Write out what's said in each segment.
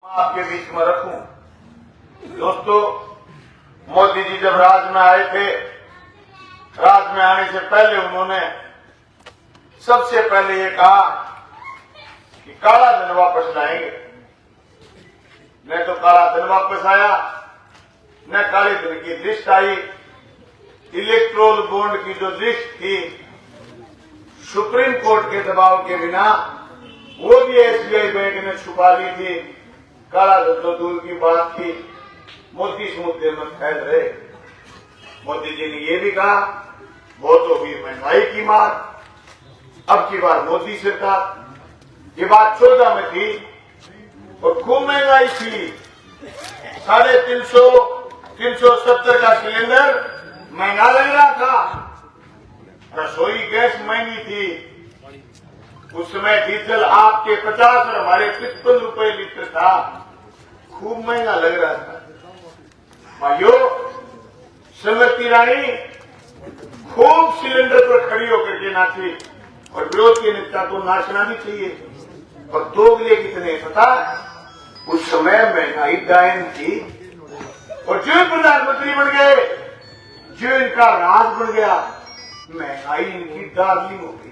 आपके बीच में रखूं। दोस्तों, मोदी जी जब राज में आए थे, राज में आने से पहले उन्होंने सबसे पहले ये कहा कि काला धन वापस लाएंगे। न तो काला धन वापस आया, न काले धन की लिस्ट आई। इलेक्ट्रोल बॉन्ड की जो लिस्ट थी सुप्रीम कोर्ट के दबाव के बिना, वो भी एसबीआई बैंक ने छुपा ली थी। काला धन तो दूर की बात थी, मोदी इस मुद्दे में फैल रहे। मोदी जी ने ये भी कहा बहुत होगी महंगाई की मार, अब की बार मोदी सरकार। ये बात 14 में थी और खूब महंगाई थी। 350 का सिलेंडर महंगा लग रहा था। रसोई गैस महंगी थी। उस समय डीजल आपके 50 और हमारे 55 रुपए लीटर था। खूब महंगा लग रहा था। भाइयों, श्रीमती ईरानी खूब सिलेंडर पर खड़ी होकर के नाची और विरोध के नेता को नाचना भी चाहिए। और दोगले कितने पता, उस समय महंगाई डायन थी और जो प्रधानमंत्री बन गए, जो इनका राज बन गया, महंगाई इनकी डार्लिंग हो गई।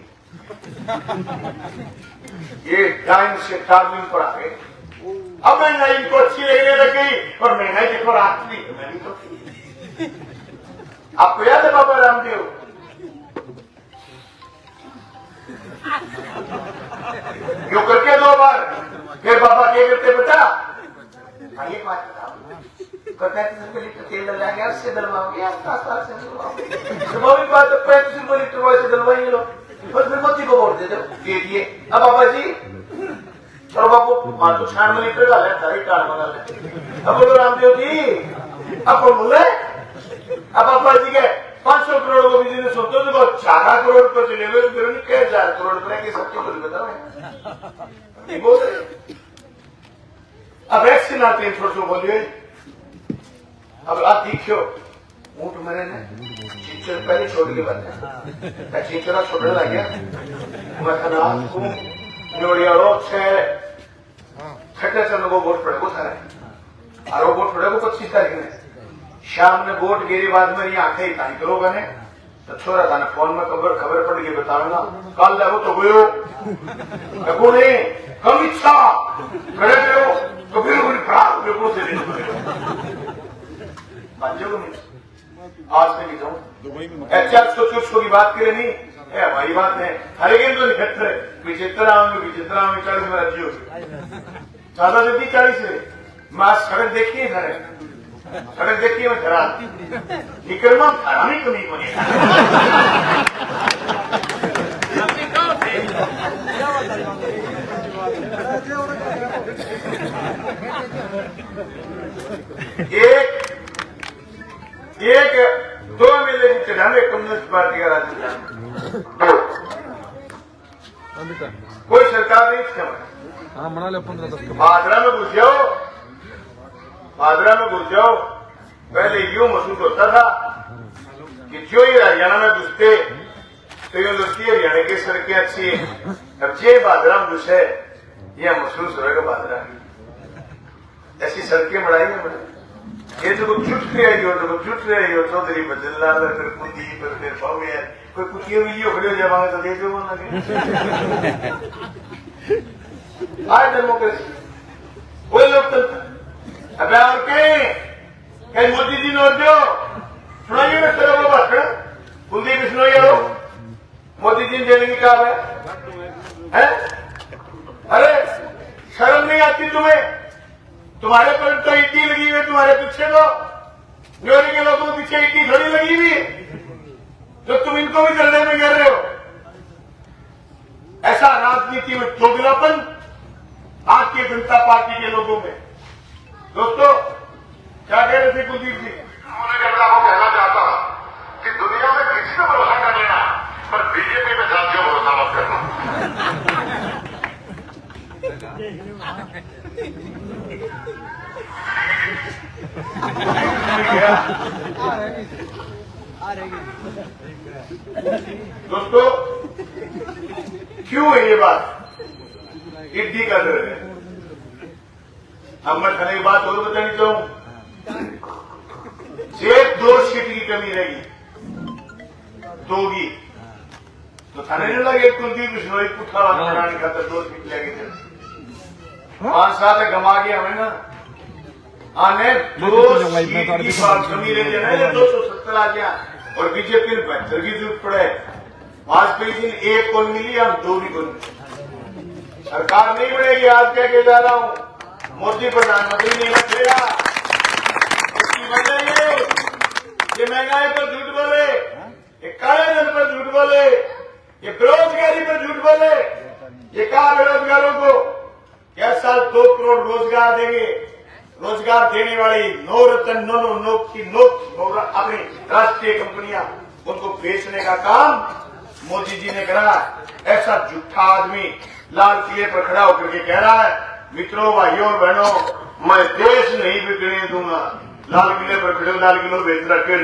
ये डायन से डार्लिंग पर आ गए। अब महंगाई इनको अच्छी लगने लग गई और महंगाई देखो रात की महंगी तो थी। आपको याद है बाबा रामदेव, क्यों करके 2 बार, फिर बाबा क्या करते बता, ये बात कहते हैं लीटर तेल डला गया, उससे डलवाओगे, स्वाभाविक बात है। 35 रुपये लीटर वॉइस से डलवाइए लो, फिर मोदी को वोट दे दिए। अब बाबा जी और बाबू 96 लीटर डाले, 2.5 डाले। अब बोलो रामदेव जी, अब बोले अब बाबा जी के 500 करोड़ को बिजनेस सोचो तो 4 करोड़ रुपये चले गए, फिर 1000 करोड़ रुपए की सबकी बोली बताओ नहीं बोल रहे। अब वैक्सीन आते हैं छोटे बोलिए। अब आप देखियो ऊंट मरे ने चीचर पहले छोड़ के बता चीचरा छोड़ने लग गया। मैं कहना जोड़िया लोग छठे चंद को वोट पड़े को सारे और वो वोट पड़े को 25 तारीख में शाम ने वोट गिरी। बाद में ये आंखें इतना करो बने तो छोरा था फोन में खबर पड़ गई बताऊंगा कल लगो तो गयो लगो नहीं कम इच्छा करे गयो तो फिर खराब बिल्कुल से आज मैं नहीं जाऊँ। अच्छा सोचो की बात करे नहीं है, हमारी बात है। हरे गेंद तो निकट विचित्र आऊंगे 40 में राज्य होगी ज्यादा देती 40 है। मैं आज सड़क देखी है, सड़क देखिए मैं खरा निकलना खरानी तो नहीं बनेगा। एक 2 एमएलए की चढ़ाने कम्युनिस्ट पार्टी का राजस्थान 2 कोई सरकार नहीं थी। भादरा में घुस जाओ। पहले यूं महसूस होता था कि जो ये हरियाणा में घुसते तो ये लगती है हरियाणा की सड़कें अच्छी है। अब जे भादरा में घुसे यह महसूस होगा भादरा ऐसी सड़कें बढ़ाई है। ये जो जुट रही हो चौधरी बदललाल फिर कुंदी फिर पावे कोई कुटिया वीडियो खड़े हो जाएगा तो देख लो लगे आज डेमोक्रेसी कोई लोकतंत्र। अब और कहीं मोदी जी ने दो सुनाइए ना चलो वो भाषण कुलदीप भी सुनाइए हो मोदी जी ने देने की कहा है। अरे शर्म नहीं आती तुम्हें? तुम्हारे पर तो ईटी लगी हुई है, तुम्हारे पीछे तो न्योरी के लोगों के पीछे ईटी थोड़ी लगी हुई है जो तुम इनको भी जलने में गिर रहे हो। ऐसा राजनीति में चोगलापन भारतीय जनता पार्टी के लोगों में। दोस्तों क्या कह रहे थे कुलदीप जी? मैं आपको कहना चाहता हूं कि दुनिया में किसी पे भरोसा कर लेना पर बीजेपी में जातियों भरोसा मत करना। दोस्तों क्यों है ये बात? ईडी का डर है। अब मैं थाने की बात और बतानी चाहूं, सिर्फ 2 सीट की कमी रहेगी, 2 की तो थाने नहीं लगे कुलदीप बिश्नोई पुठा बनाने खातर 2 सीट लेके चले 5 साल गमा गया हमें ना आने 2 सीट की बात कमी रह जाए 270 आ गया और बीजेपी ने 72 की जरूरत पड़े। वाजपेयी जी ने 1 कौन मिली, हम 2 भी कौन मिली। सरकार नहीं बढ़ेगी, आज कह के जा रहा हूं, मोदी प्रधानमंत्री नहीं बचेगा। इसकी वजह ये महंगाई पर झूठ बोले, ये काले धन पर झूठ बोले, ये बेरोजगारी पर झूठ बोले। ये कहा बेरोजगारों को क्या साल 2 करोड़ रोजगार देंगे, रोजगार देने वाली नवरत्न नो की नोट अपनी राष्ट्रीय कंपनियां उनको बेचने का काम मोदी जी ने करा। ऐसा झूठा आदमी लाल किले पर खड़ा होकर के कह रहा है, मित्रों भाइयों और बहनों, मैं देश नहीं बिगड़ने दूंगा। लाल किले पर खड़े लाल किलो बेच रखे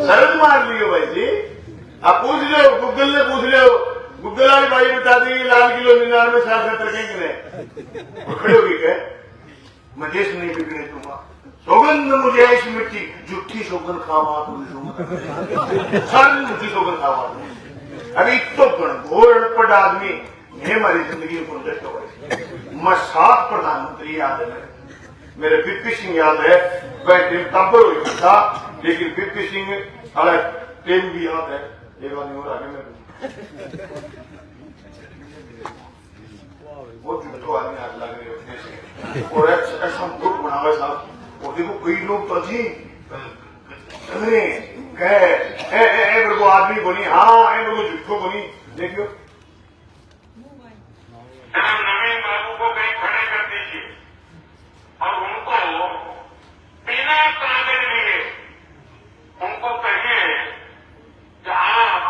शरद मार लियो भाई जी। आप पूछ लो, गूगल ने पूछ लो, गूगल वाली भाई बता देंगे लाल किलो 99 साल 70 कहेंगे खड़े होगी क्या, मैं देश नहीं बिगड़ने दूंगा। सौगंध मुझे इस मिट्टी, झूठी सौगंध खावा सारी झूठी सौगंध खावा। अभी तो गणघोर अनपढ़ आदमी ने हमारी जिंदगी को नष्ट हो गई। मैं 7 प्रधानमंत्री याद है, मेरे वीपी सिंह याद है, वह टीम तंबर हुई था, लेकिन वीपी सिंह अलग टीम भी याद है। एक बार नहीं हो रहा मेरे वो झूठो आदमी हाथ लग रहे अपने से और ऐसा ग्रुप बनावे साहब। और देखो कई लोग तो जी को आदमी बनी, हाँ को झूठो बनी। देखियो नवीन बाबू को कहीं खड़े कर दीजिए और उनको बिना कागज लिए उनको कहिए कि आप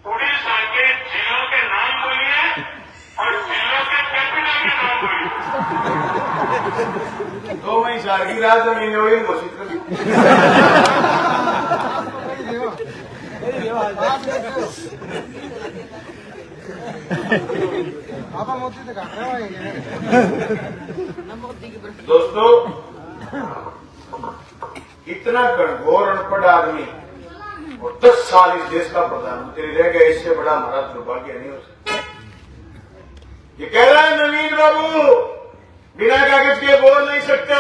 उड़ीसा के जिलों के नाम बोलिए और जिलों के कैपिटल के नाम बोलिए। 2 महीने साल की रात जमीन हुई घोषित कर दोस्तों, इतना गणघोर अनपढ़ आदमी और 10 साल इस देश का प्रधानमंत्री रह गया, इससे बड़ा हमारा दुर्भाग्य नहीं हो सकता। ये कह रहा है नवीन बाबू बिना कागज के बोल नहीं सकते।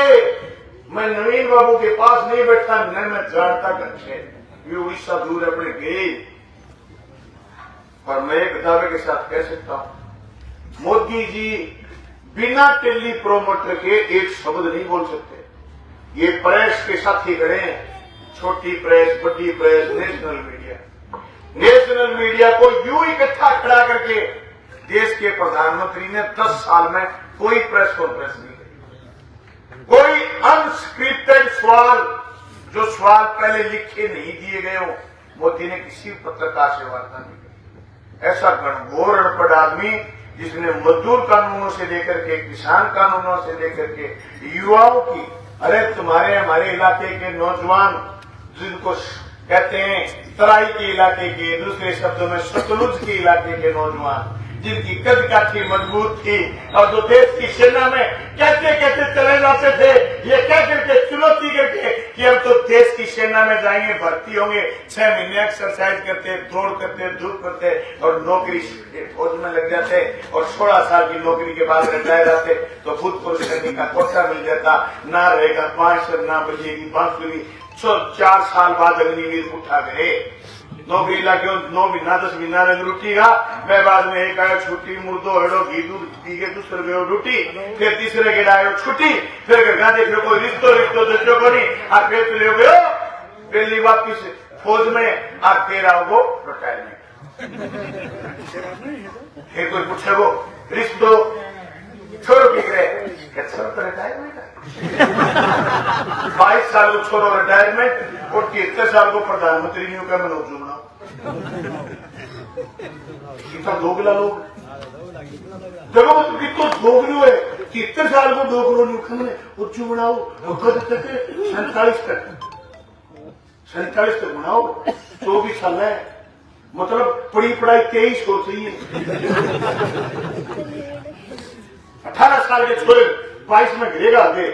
मैं नवीन बाबू के पास नहीं बैठता, न मैं जानता कच्चे ये उड़ीसा दूर अपने गए, पर मैं एक दावे के साथ कह सकता हूं, मोदी जी बिना टेली प्रोमोटर के एक शब्द नहीं बोल सकते। ये प्रेस के साथी खड़े हैं, छोटी प्रेस, बड़ी press, national media. National media को यूं इकट्ठा खड़ा करके देश के प्रधानमंत्री ने 10 साल में कोई प्रेस कॉन्फ्रेंस नहीं की। कोई अनस्क्रिप्टेड सवाल, जो सवाल पहले लिखे नहीं दिए गए हो, मोदी ने किसी पत्रकार से वार्ता नहीं की। ऐसा गणघोर अनपढ़ आदमी जिसने मजदूर कानूनों से लेकर के, किसान कानूनों से लेकर के युवाओं की, अरे तुम्हारे हमारे इलाके के नौजवान जिनको कहते हैं तराई के इलाके के, दूसरे शब्दों में सतलुज के इलाके के नौजवान जिनकी कद काठी मजबूत थी और जो देश की सेना में कहते कहते चले जाते थे, ये कह करके चुनौती करके कि हम तो देश की सेना में जाएंगे, भर्ती होंगे, 6 महीने एक्सरसाइज करते, दौड़ करते, धूप करते और नौकरी फौज में लग जाते और 16 साल की नौकरी के बाद रिटायर आते तो भूतपूर्व सैनिक का कोटा मिल जाता, ना रहेगा 5 ना बजेगी बांसुरी। 4 साल बाद अग्निवीर उठा गए, नौकरी लाके 9 महीना 10 महीना रुटीगा, मैं बाद में एक आयो छुट्टी, मुर्दो हेड़ो घी दूध पी के दूसरे गयो ड्यूटी, फिर तीसरे के आयो छुट्टी, फिर घर देखो कोई रिश्तो देखो को नहीं, और फिर चले गयो दिल्ली वापिस फौज में, और फिर आओ वो रिटायरमेंट। फिर कोई पूछे वो रिश्तो छोड़ो की करे, रिटायरमेंट 22 साल को छोड़ो रिटायरमेंट और 73 साल को प्रधानमंत्री नहीं होगा, मनोज जुमना कितना दोगला लोग जब तो कितना दोगलू है। 73 साल को दोगलो नहीं उखने उच्चू बनाओ, 47 तक बनाओ, 24 साल है मतलब पढ़ी पढ़ाई 23 हो चाहिए। 18 साल के छोरे 22 में गिरेगा आगे,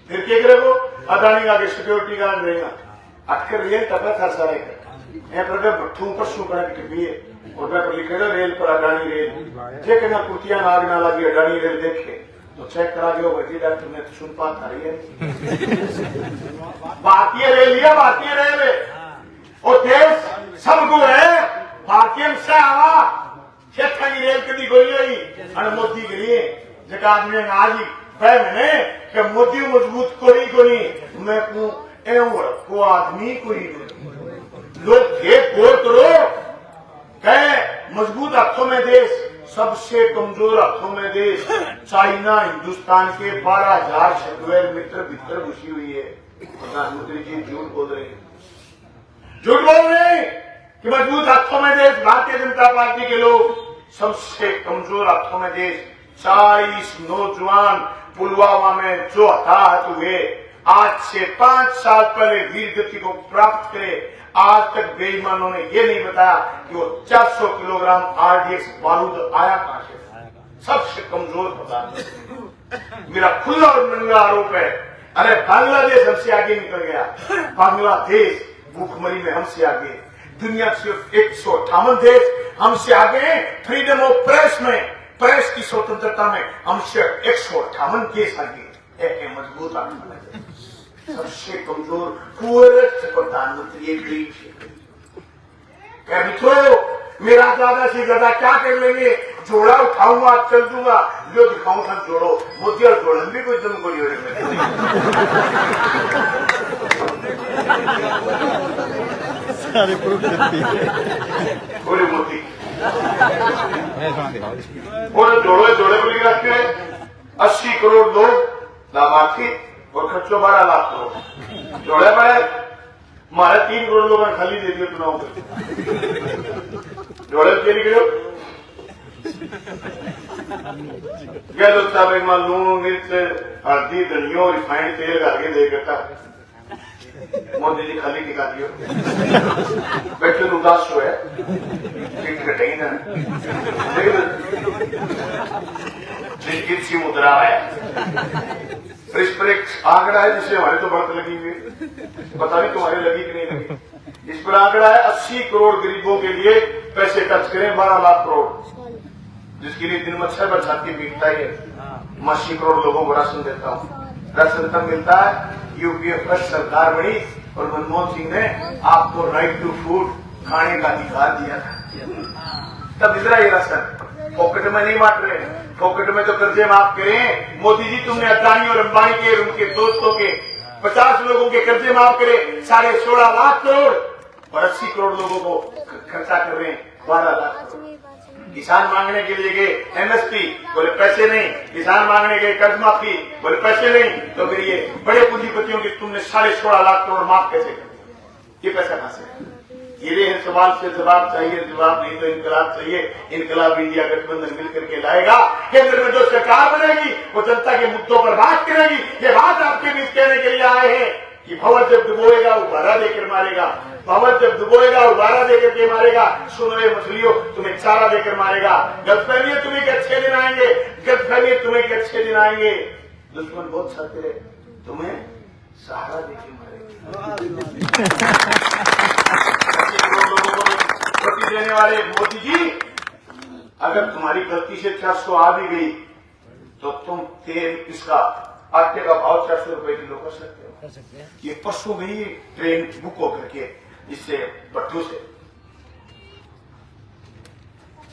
फिर क्या करेगा? अदानी आगे सिक्योरिटी गार्ड रहेगा, अटकर रेल टपा था सारे भट्ठू परसों कड़ा की टिप्पी है और मैं पर लिखे रेल पर अडानी रेल जे कहना कुर्तियां नाग ना लगी अडानी रेल देखे तो चेक करा गया वही डॉक्टर ने तो सुन पाता रही है। भारतीय रेल लिया, भारतीय रेल और देश सब गुण है भारतीय से आवा क्षेत्र की रेल कभी गोली हुई और मोदी के लिए जगह आदमी आज ही मैंने कि मोदी मजबूत कोई को नहीं मैं को आदमी कोई लोग थे गोल करो कहे मजबूत हाथों में देश, सबसे कमजोर हाथों में देश। चाइना हिंदुस्तान के 12,000 शेडवेयर मित्र भीतर घुसी हुई है। प्रधानमंत्री जी झूठ बोल रहे हैं, झूठ बोल रहे हैं कि मजबूत हाथों में देश। भारतीय जनता पार्टी के लोग सबसे कमजोर हाथों में देश। 40 नौजवान पुलवामा में जो हताहत हुए आज से 5 साल पहले वीर गति को प्राप्त करे, आज तक बेईमानों ने यह नहीं बताया कि वो 400 किलोग्राम आरडीएक्स बारूद आया कहां से। सबसे कमजोर पदार्थ। मेरा खुला और नंगा आरोप है, अरे बांग्लादेश हमसे आगे निकल गया। बांग्लादेश भूखमरी में हमसे आगे, दुनिया सिर्फ 158 देश हमसे आगे। फ्रीडम ऑफ प्रेस में, प्रेस की स्वतंत्रता में हमसे 158 केस आगे। एक मजबूत आत्मा सबसे कमजोर प्रधानमंत्री एक गरीब से क्या मित्रों मेरा ज्यादा से ज्यादा क्या कर लेंगे? जोड़ा उठाऊंगा चल दूंगा, जो दिखाऊं सब जोड़ो। मोदी और जोड़न भी कोई दम गोली हो रही बोले मोदी और जोड़े जोड़े बोली रखते 80 करोड़ लोग लाभार्थी और खर्चो 12 लाख करोड़ जोड़े पड़े। हमारे 3 करोड़ लोगों ने खाली दे दिया चुनाव में। जोड़े के लिए गहलोत साहब एक मां लून मिर्च हल्दी धनिया रिफाइंड तेल करके दे करता मोदी जी खाली टिका दियो बैठे उदास हो है कटे ना सी मुद्रा है। इस पर एक आंकड़ा है जिससे हमारे तो बढ़त लगी हुई है, पता नहीं तुम्हारी लगी कि नहीं लगी। इस पर आंकड़ा है 80 करोड़ गरीबों के लिए पैसे खर्च करें 12 लाख करोड़, जिसके लिए दिन में 6 बार छाती पीटता है। 80 करोड़ लोगों को राशन देता हूँ। राशन तब मिलता है यूपीए फर्स्ट सरकार बनी और मनमोहन सिंह ने आपको राइट टू फूड खाने का अधिकार दिया था, तब मिल रहा है राशन। पॉकेट में नहीं बांट रहे, पॉकेट में तो कर्जे माफ करें। मोदी जी तुमने अदानी और अंबानी के उनके दोस्तों के 50 लोगों के कर्जे माफ करे 16.5 लाख करोड़ और 80 करोड़ लोगों को खर्चा कर रहे हैं 12 लाख करोड़। किसान मांगने के लिए गए एमएसपी, बोले पैसे नहीं। किसान मांगने गए कर्ज माफी, बोले पैसे नहीं। तो फिर ये बड़े पूंजीपतियों की तुमने 16.5 लाख करोड़ माफ कैसे कर दिया? ये पैसा कहां से? ये सवाल से जवाब चाहिए, जवाब नहीं तो इनकलाब चाहिए। इनकलाब इंडिया गठबंधन मिलकर के लाएगा। केंद्र में जो सरकार बनेगी वो जनता के मुद्दों पर बात करेगी। ये बात आपके बीच कहने के लिए आए हैं कि भंवर जब डुबोएगा उबारा देकर मारेगा, भंवर जब डुबोएगा उबारा देकर के मारेगा। सुन रहे मछलियों, तुम्हें चारा देकर मारेगा। गलतफहमी तुम्हें के अच्छे दिन आएंगे, गलतफहमी तुम्हें के अच्छे दिन आएंगे। दुश्मन बहुत सकते हैं, तुम्हें सहारा देकर मारेगा। देने वाले मोदी जी, अगर तुम्हारी गलती से 400 आ भी गई तो तुम तेल इसका आटे का भाव 400 रुपए किलो कर सकते हो। ये परसों गई ट्रेन बुक होकर के इससे भट्टू से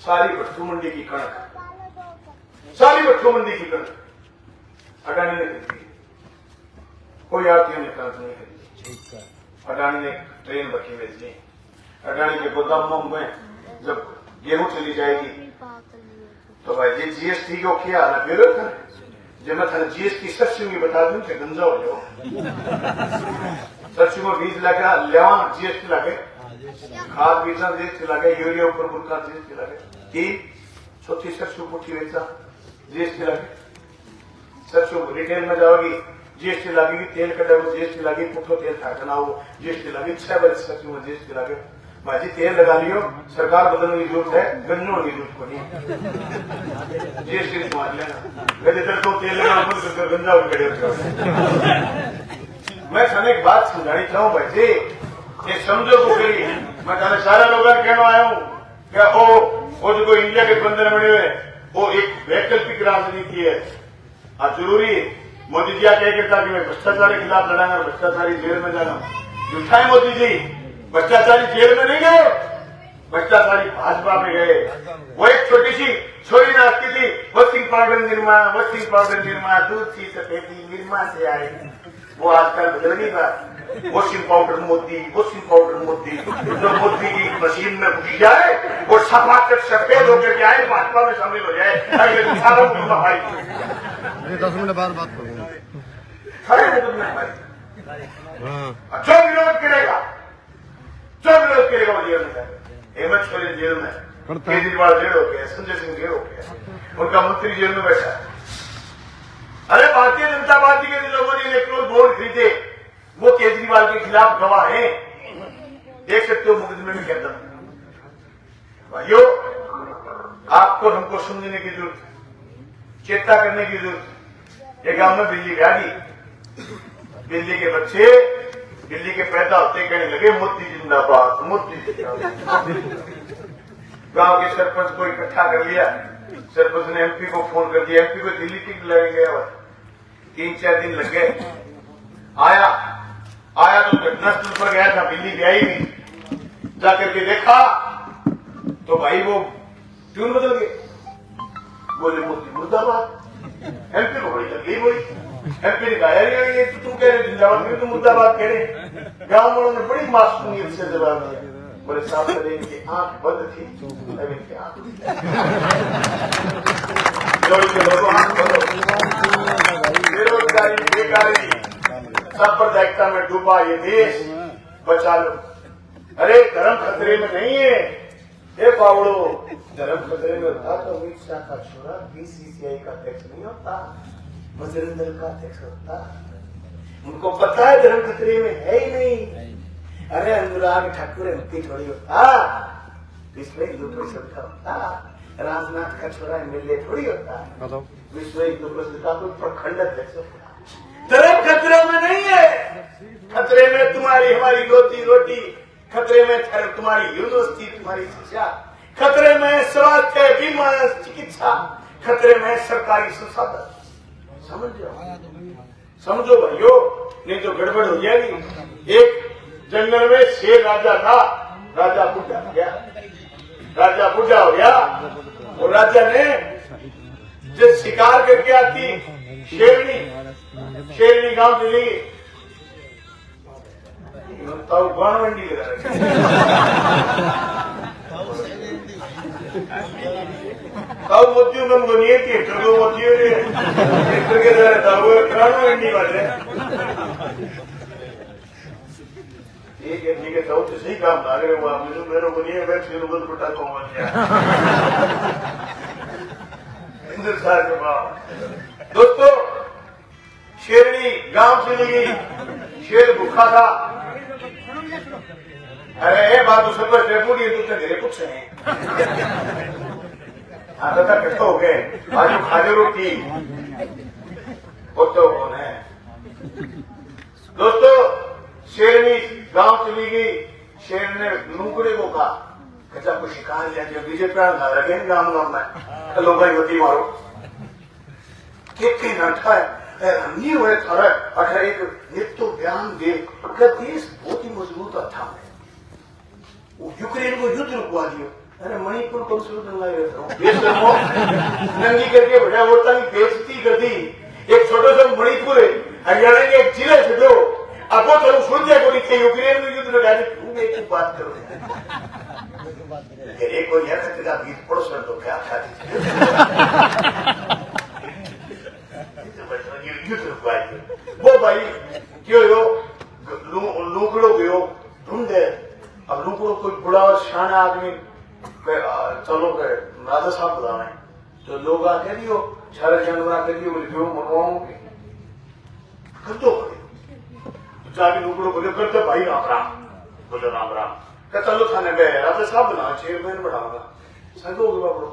सारी भट्टू मंडी की कणक, सारी भट्टू मंडी की कणक अडानी ने खरीदी, कोई आरतीयों ने कणक नहीं खरीदी। अडानी ने ट्रेन भट्टी भेजी। अडानी के गोदामों में जब गेहूं चली जाएगी तो भाई ये जीएसटी को किया ना बेरोक है। जब मैं थाने जीएसटी सच्ची में बता दूं कि गंजा हो जाओ। सच्ची में बीज लगा लिया जीएसटी लगे, खाद बीजा जीएसटी लगे, यूरिया ऊपर बुरका जीएसटी लगे, तीन चौथी सरसों पुठी बेचा जीएसटी लगे। सरसों रिटेल में जाओगी जीएसटी लगेगी, तेल कटे वो जीएसटी लगी, पुठो तेल खाना वो जीएसटी लगी, 6 बजे सरसों में जीएसटी लगे। भाजी तेल लगा लियो, सरकार बदलने की जरूरत है, गन्नों की जरूरत को नहीं। जीएसटी समाज लेना गजे तेरे को तेल लगा गंजा भी खड़े मैं थाने एक बात समझानी चाहूँ भाई ये समझो को करी मैं थाने सारा लोगों ने कहना आया हूँ क्या वो जो इंडिया के बंधन बने हुए वो एक वैकल्पिक राजनीति है। हाँ जरूरी मोदी जी क्या कहता कि मैं भ्रष्टाचार के खिलाफ लड़ांगा, भ्रष्टाचारी जेल में जाना। झूठा है मोदी जी, भ्रष्टाचारी जेल में नहीं गए, भ्रष्टाचारी भाजपा में गए। वो एक छोटी सी छोरी नाचती थी वॉशिंग पाउडर निर्मा दूध सी सफेदी निर्मा से आए, वो आजकल बदल गई बात। वॉशिंग पाउडर मोदी जो मोदी की मशीन में घुस जाए और सफाचक सफेद होकर के आए भाजपा में शामिल हो जाए। अगले 10 मिनट बाद बात करूंगा। जो विरोध करेगा वो जेल में जाएगा। हेमंत सोरेन जेल में, केजरीवाल जेल हो गया, संजय सिंह जेल हो गया, उनका मंत्री जेल में बैठा है। अरे भारतीय जनता पार्टी के लोगों ने इलेक्ट्रोल बोर्ड खरीदे, वो केजरीवाल के खिलाफ गवाह हैं, देख सकते हो मुकदमे में क्या दम। भाइयों आपको हमको समझने की जरूरत है, चेता करने की जरूरत है। एक गांव में बिल्ली गाड़ी, बिल्ली के बच्चे बिल्ली के पैदा होते कहने लगे मोदी जिंदाबाद मोदी जिंदाबाद। गांव के सरपंच को इकट्ठा कर लिया, सरपंच ने एमपी को फोन कर दिया, एमपी को दिल्ली टिकट लगे गया। 3-4 दिन लग गए, आया तो घटनास्थल पर गया था, बिल्ली गया ही नहीं। जाकर के देखा तो भाई वो ट्यून बदल गए, बोले मोदी मुर्दाबाद। एमपी को बड़ी लगी बोली, एमपी ने कहा ये तो तुम कह रहे जिंदाबाद में, तुम मुर्दाबाद कह रहे। गांव वालों ने बड़ी मासूमियत से जवाब दिया, बोले साहब पहले इनकी आंख बंद थी, अब इनकी आंख बेरोजगारी बेकारी सांप्रदायिकता में डूबा ये देश बचा लो। अरे धर्म खतरे में नहीं है, हे पावड़ो, धर्म खतरे में होता तो अमित शाह का छोरा बीसीसीआई का अध्यक्ष नहीं होता, बजरंग दल का अध्यक्ष होता। उनको पता है धर्म खतरे में है ही नहीं। अरे अनुराग ठाकुर एमपी थोड़ी होता, विश्व हिंदू परिषद का होता, राजनाथ का छोरा एमएलए थोड़ी होता, विश्व हिंदू परिषद का कोई प्रखंड अध्यक्ष होता। धर्म खतरे में नहीं है, खतरे में तुम्हारी हमारी रोटी रोटी, खतरे में तुम्हारी यूनिवर्सिटी तुम्हारी शिक्षा, खतरे में स्वास्थ्य बीमा चिकित्सा, खतरे में सरकारी संसाधन। समझो भाइयों, नहीं तो गड़बड़ हो जाएगी। एक जंगल में शेर राजा था, राजा बुढ़ा हो गया और राजा ने जो शिकार करके आती शेरनी गांव चली तो बाणवंडी ताऊ मोतियों कम बनिए कि चलो मोतियों ने करके जा रहा था वो बाणवंडी वाले। ठीक है ताऊ तो सही काम ला रहे हो आप, मेरे बनिए मैं फिर उधर बुटा को बन गया हिंदुस्तान के बाद। दोस्तों शेरनी गांव चली गई, शेर भूखा था। अरे ये बात तो सब डेपुटी तो मेरे कुछ है आता था कट्टो हो गए आज खाजे रोटी तो कौन है। दोस्तों शेरनी गांव चली गई, शेर ने लूकड़े को कहा कच्चा को शिकार लिया जो बीजेपी रखे गांव में लोग मती मारो कितनी नाटा है नहीं हुए थारा अठारह एक नित्य बयान दे देश बहुत ही मजबूत था, यूक्रेन को युद्ध रुकवा दियो। अरे मणिपुर को नंगी करके बढ़िया वोटा की बेइज्जती कर दी। एक छोटा सा मणिपुर है, हरियाणा के एक जिले से दो अब वो तो सुन जाए बोली थे यूक्रेन में युद्ध लगा दी। एक बात करो एक को यह का बीच पड़ोस में तो क्या था वो भाई क्यों हो लूकड़ो गयो ढूंढे। अब लूकड़ो कोई बुढ़ा और शाना आदमी चलो के राजा साहब बुलावे तो लोग आके दियो सारे जानवर आके दियो बोले क्यों मनवाओ कर दो जाके लूकड़ो बोले करते भाई राम राम बोले राम राम कि चलो थाने बे राजा साहब बना चेयरमैन बनाऊंगा संग हो गया बड़ो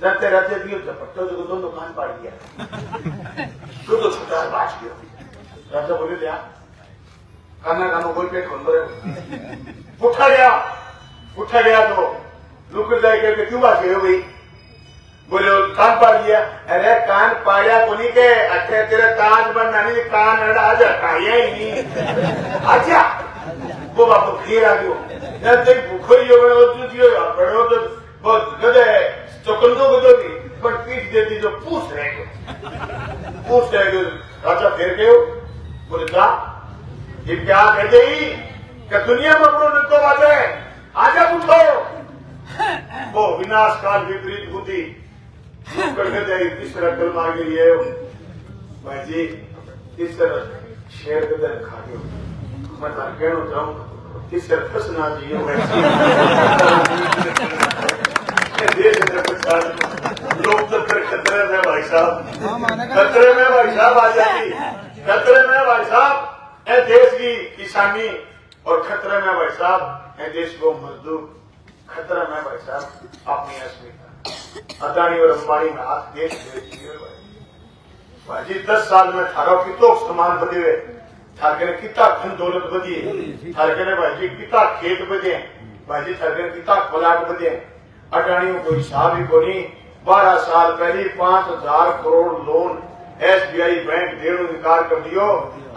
रहते रहते भी झपट्टो जो दोनों दुकान पाड़ गया तो छोटा बाज गया राजा बोले लिया खाना खाना कोई पेट खोल रहे उठा गया तो लुक जाए के क्यों बात गए हो भाई बोले कान पाड़ दिया अरे कान पाड़ा को नहीं के अच्छे तेरे कान बनना नहीं कान अड़ा जाता ही नहीं अच्छा वो बापू फिर आ गयो जब तक भूखो ही हो बड़ो तो बहुत गदे चौकंदो गदो भी पर पीठ देती जो पूछ रहे गए राजा फिर गयो बोले क्या ये क्या कह गई कि दुनिया में अपनो नतो बाजे आजा पूछो वो विनाश काल विपरीत बुद्धि करके जाए किस तरह कल मार गई है भाई जी किस तरह शेर के दर खा गयो मैं तार कहना चाहूं किस तरह फंसना चाहिए लोग तो फिर खतरे में भाई साहब आ जाती खतरे में भाई साहब ए देश की किसानी और खतरे में भाई साहब ए देश को मजदूर खतरा में भाई साहब अपनी अस्मिता अदानी और अंबानी में हाथ देश भाई जी 10 साल में थारा कितो सामान बदे हुए थारके ने कितना धन दौलत बदी थारके ने भाई जी कितना खेत बदे भाई जी थारके ने कितना प्लाट बदे अडानी को हिसाब ही को नहीं 12 साल पहले 5,000 करोड़ लोन SBI बैंक देने इनकार कर दियो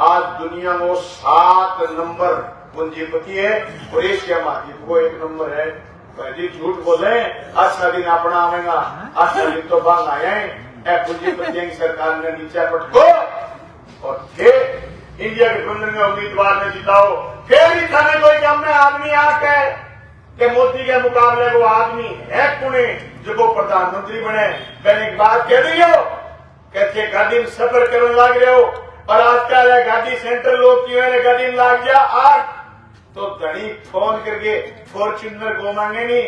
आज दुनिया में 7 नंबर पूंजीपति है और एशिया महाद्वीप को 1 नंबर है भाई जी झूठ बोले अच्छा दिन अपना आवेगा अच्छा दिन तो बांग आए पूंजीपतियों की सरकार ने नीचे पटको और फिर इंडिया के गठबंधन में उम्मीदवार ने जिताओ फिर भी थाने कोई काम में आदमी आके के मोदी के मुकाबले वो आदमी है पुणे जो वो प्रधानमंत्री बने मैंने एक बात कह रही हो कहते गाड़ी में सफर करने लग रहे हो और आजकल गाड़ी सेंटर लोग की मैंने गाड़ी में लाग गया आज तो धनी फोन करके फॉर्च्यूनर को मांगे नहीं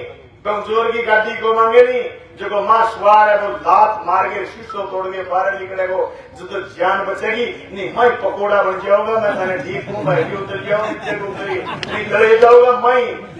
कमजोर की गाड़ी को मांगे नहीं जो मां सवार है वो लात मार के शीशो तोड़ के बाहर निकलेगो जो तो जान बचेगी नहीं मैं पकोड़ा बन जाऊंगा मैं मैंने ठीक हूँ मैं भी उतर जाऊंगी नहीं चले जाऊंगा मैं